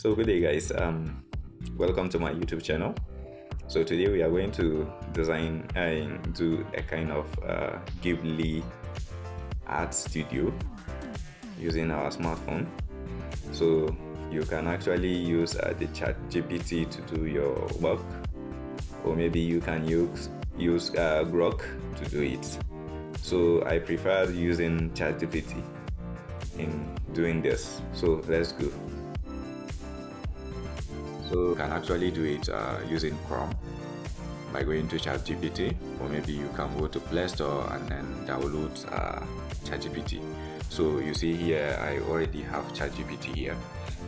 So good day guys, welcome to my YouTube channel. So today we are going to design and do a kind of Ghibli art studio using our smartphone. So you can actually use the ChatGPT to do your work, or maybe you can use Grok to do it. So I prefer using ChatGPT in doing this. So let's go. So you can actually do it using Chrome by going to ChatGPT, or maybe you can go to Play Store and then download ChatGPT. So you see here, I already have ChatGPT here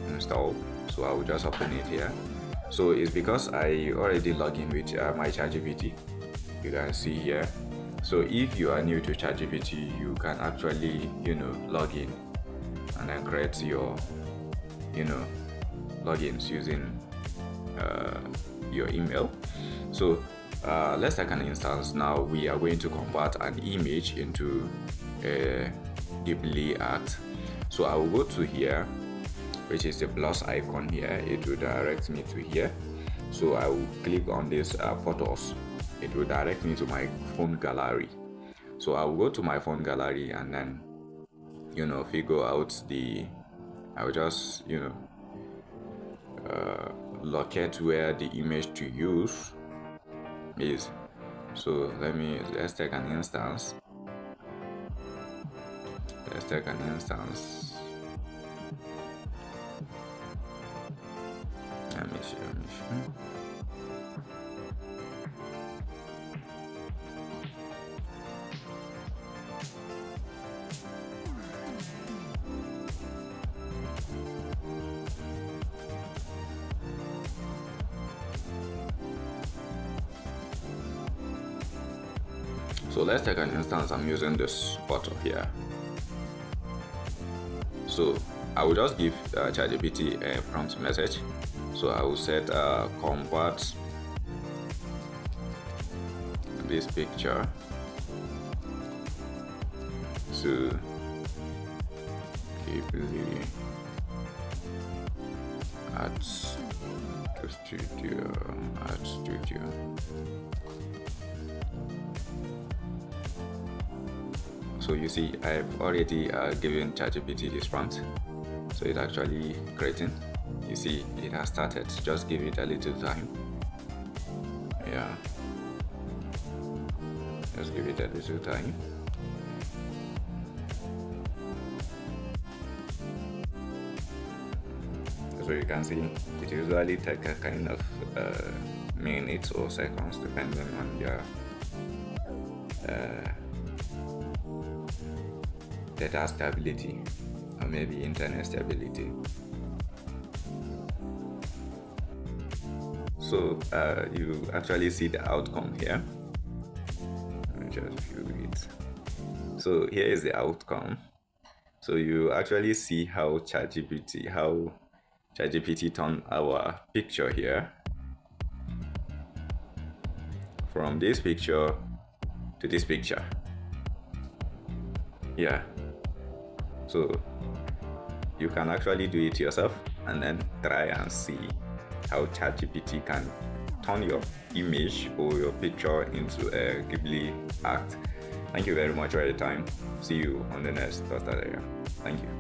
installed. So I will just open it here. So it's because I already log in with my ChatGPT. You can see here. So if you are new to ChatGPT, you can actually log in and then create your logins using your email. So let's take an instance. Now we are going to convert an image into a Ghibli art. So I will go to here, which is the plus icon here. It will direct me to here. So I will click on this photos. It will direct me to my phone gallery. So I will go to my phone gallery and then figure out I will just locate where the image to use is. So let's take an instance. Let me see. So let's take an instance. I'm using this photo here. So I will just give ChatGPT a prompt message. So I will set convert this picture to Ghibli art studio. So you see, I've already given ChatGPT this prompt, so it's actually creating. You see, it has started. Just give it a little time. Yeah, just give it a little time. So you can see, it usually takes a kind of minutes or seconds depending on your data stability or maybe internet stability. So you actually see the outcome here. Let me just view it. So here is the outcome. So you actually see how ChatGPT turned our picture here from this picture to this picture. Yeah. So you can actually do it yourself and then try and see how ChatGPT can turn your image or your picture into a Ghibli art. Thank you very much for your time. See you on the next tutorial. Thank you.